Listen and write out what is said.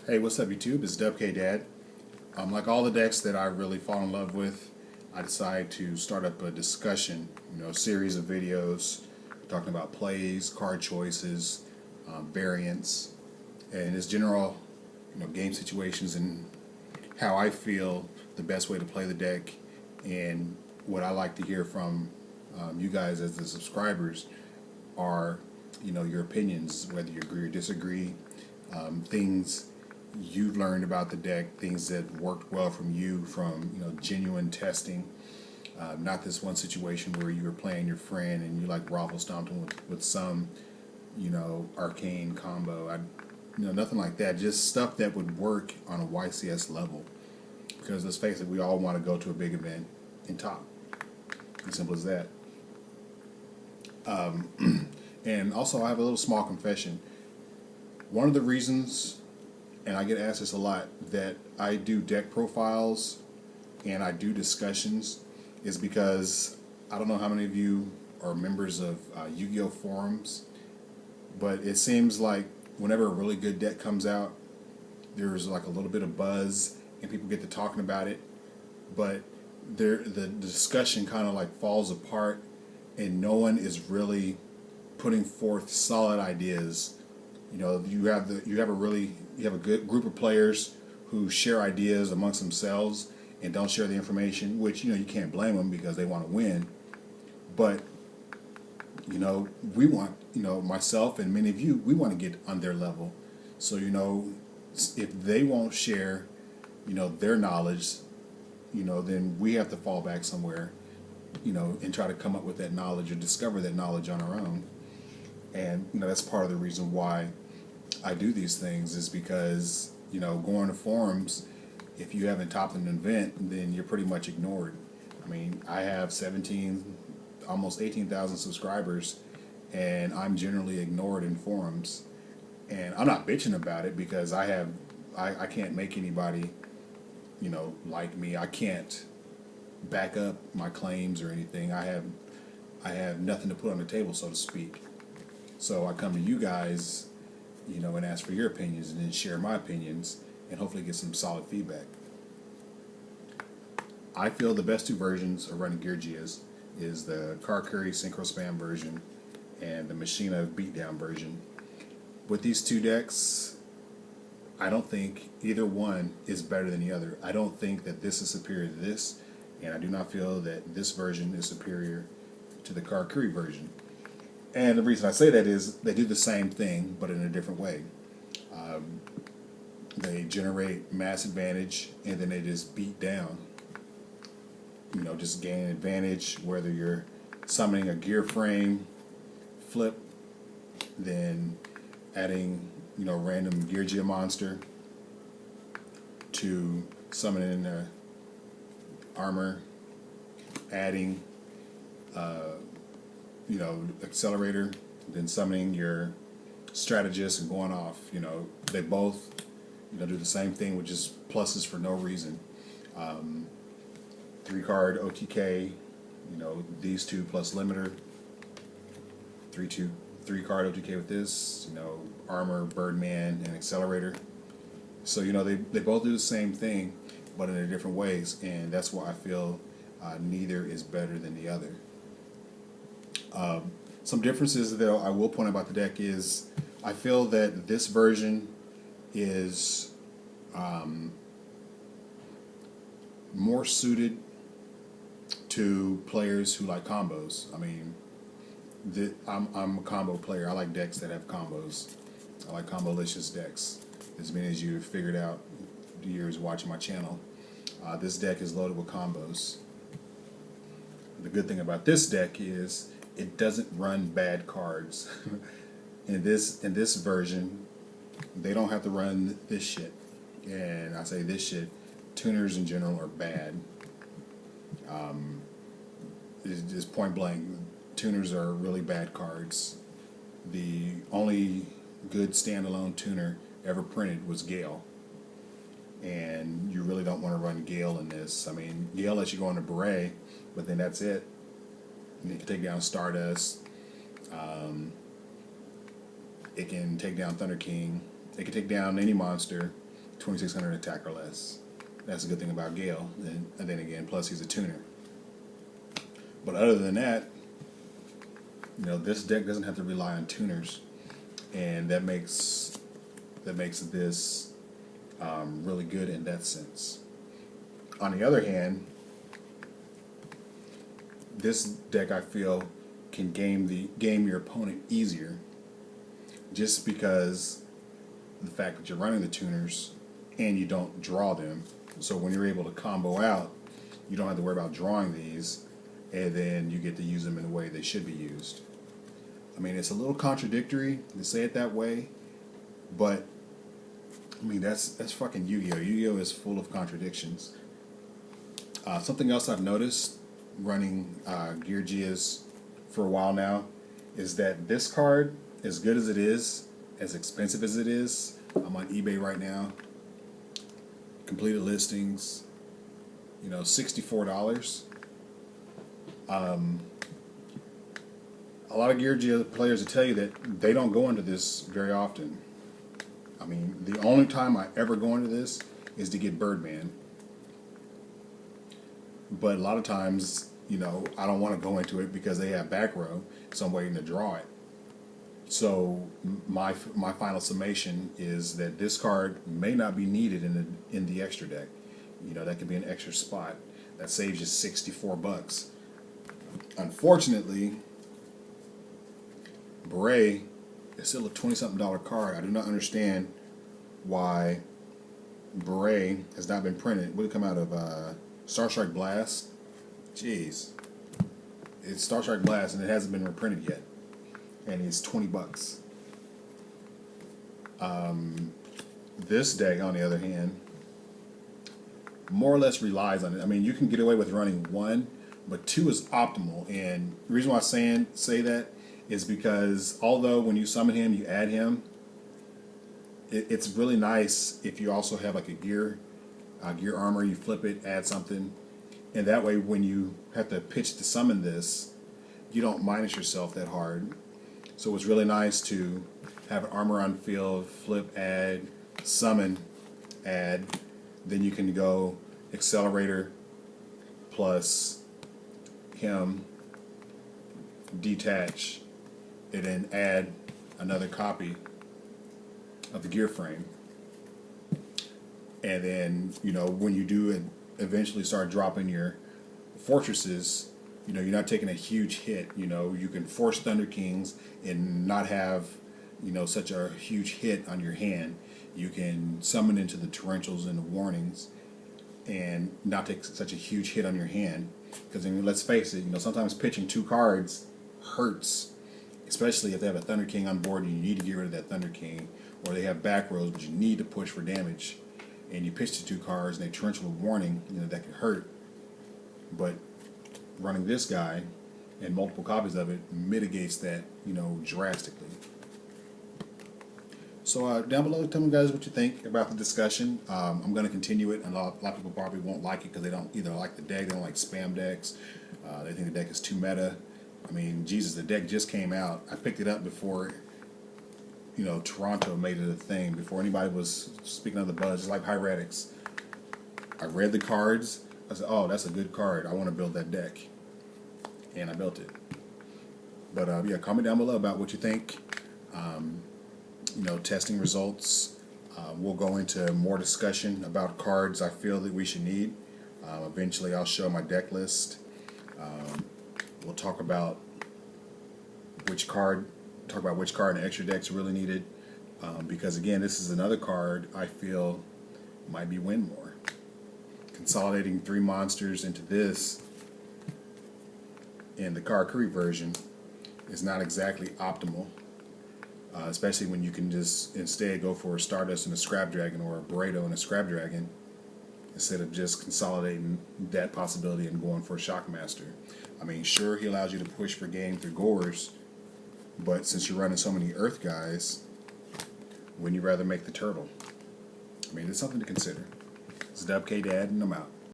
Hey, what's up, YouTube? It's DUBKDAD. Like all the decks that I really fall in love with, I decided to start up a discussion, a series of videos talking about plays, card choices, variants, and just general, game situations and how I feel the best way to play the deck, and what I like to hear from you guys as the subscribers are, your opinions, whether you agree or disagree, things you've learned about the deck, things that worked well from you from genuine testing, not this one situation where you were playing your friend and you like raffle stomped him with some arcane combo. Nothing like that, just stuff that would work on a YCS level, because let's face it, we all want to go to a big event and top. As simple as that. And also, I have a little small confession. One of the reasons, and I get asked this a lot, that I do deck profiles and I do discussions is because I don't know how many of you are members of Yu-Gi-Oh forums, but it seems like whenever a really good deck comes out, there's like a little bit of buzz and people get to talking about it, but the discussion kind of like falls apart and no one is really putting forth solid ideas. You have a good group of players who share ideas amongst themselves and don't share the information, which you can't blame them because they want to win. But we want, myself and many of you, we want to get on their level. So if they won't share their knowledge, then we have to fall back somewhere, and try to come up with that knowledge or discover that knowledge on our own. And that's part of the reason why I do these things, is because going to forums, if you haven't topped an event, then you're pretty much ignored. I mean, I have 17, almost 18,000 subscribers, and I'm generally ignored in forums. And I'm not bitching about it because I can't make anybody like me. I can't back up my claims or anything. I have nothing to put on the table, so to speak. So I come to you guys, and ask for your opinions, and then share my opinions, and hopefully get some solid feedback. I feel the best two versions of running Geargias is the Karakuri Synchro Spam version and the Machina Beatdown version. With these two decks, I don't think either one is better than the other. I don't think that this is superior to this, and I do not feel that this version is superior to the Karakuri version. And the reason I say that is they do the same thing, but in a different way. They generate mass advantage, and then they just beat down. Just gain advantage, whether you're summoning a gear frame, flip, then adding, random Geargia monster to summoning the armor, adding accelerator, then summoning your strategist and going off. They both do the same thing with just pluses for no reason. 3-card OTK, these two plus limiter. 3-card OTK with this, armor, Birdman, and accelerator. So they both do the same thing, but in different ways, and that's why I feel neither is better than the other. Some differences that I will point out about the deck is I feel that this version is more suited to players who like combos. I mean, I'm a combo player. I like decks that have combos. I like combolicious decks. As many as you've figured out the years watching my channel, this deck is loaded with combos. The good thing about this deck is it doesn't run bad cards. in this version, they don't have to run this shit. And I say this shit, tuners in general are bad. It's just point blank. Tuners are really bad cards. The only good standalone tuner ever printed was Gale. And you really don't want to run Gale in this. I mean, Gale lets you go into Beret, but then that's it. You can take down Stardust. It can take down Thunder King. It can take down any monster. 2600 attack or less. That's a good thing about Gale. And then again, plus he's a tuner. But other than that, you know, this deck doesn't have to rely on tuners, and that makes this really good in that sense. On the other hand, this deck I feel can game your opponent easier, just because the fact that you're running the tuners and you don't draw them. So when you're able to combo out, you don't have to worry about drawing these, and then you get to use them in the way they should be used. I mean, it's a little contradictory to say it that way, but I mean, that's fucking Yu-Gi-Oh! Yu-Gi-Oh! Is full of contradictions. Something else I've noticed running Geargias for a while now is that this card, as good as it is, as expensive as it is, I'm on eBay right now, completed listings, you know, $64. A lot of Geargia players will tell you that they don't go into this very often. I mean, the only time I ever go into this is to get Birdman. But a lot of times, you know, I don't want to go into it because they have back row, so I'm waiting to draw it. So my final summation is that this card may not be needed in the extra deck. You know, that could be an extra spot that saves you $64. Unfortunately, Beret is still a $20-something card. I do not understand why Beret has not been printed. Would it come out of Star Strike Blast? Jeez, it's Star Strike Blast and it hasn't been reprinted yet, and it's $20. This deck, on the other hand, more or less relies on it. I mean, you can get away with running 1, but 2 is optimal. And the reason why I say that is because although when you summon him, you add him, it's really nice if you also have like a gear armor, you flip it, add something, and that way when you have to pitch to summon this, you don't minus yourself that hard. So it's really nice to have an armor on field, flip, add, summon, add, then you can go Accelerator plus him, detach, and then add another copy of the gear frame. And then, you know, when you do eventually start dropping your fortresses, you know, you're not taking a huge hit. You know, you can force Thunder Kings and not have, you know, such a huge hit on your hand. You can summon into the torrentials and the warnings and not take such a huge hit on your hand. Because, I mean, let's face it, you know, sometimes pitching 2 cards hurts, especially if they have a Thunder King on board and you need to get rid of that Thunder King, or they have back rows but you need to push for damage, and you pitch the 2 cards and they torrential warning, you know, that can hurt. But running this guy and multiple copies of it mitigates that, you know, drastically. So down below, tell me guys what you think about the discussion. I'm going to continue it, and a lot of people probably won't like it because they don't either like the deck, they don't like spam decks, they think the deck is too meta. I mean, Jesus, the deck just came out. I picked it up before, you know, Toronto made it a thing, before anybody was speaking of the buzz, just like Hieratics. I read the cards, I said, oh, that's a good card, I want to build that deck, and I built it. But yeah, comment down below about what you think. You know, testing results. We'll go into more discussion about cards I feel that we should need. Eventually I'll show my deck list. We'll talk about which card in the extra decks really needed, because again, this is another card I feel might be win more. Consolidating 3 monsters into this in the Karakuri version is not exactly optimal, especially when you can just instead go for a Stardust and a Scrap Dragon, or a Burrito and a Scrap Dragon, instead of just consolidating that possibility and going for a Shockmaster. I mean, sure, he allows you to push for game through Gores, but since you're running so many Earth guys, wouldn't you rather make the Turtle? I mean, it's something to consider. It's DUBKDAD, and I'm out.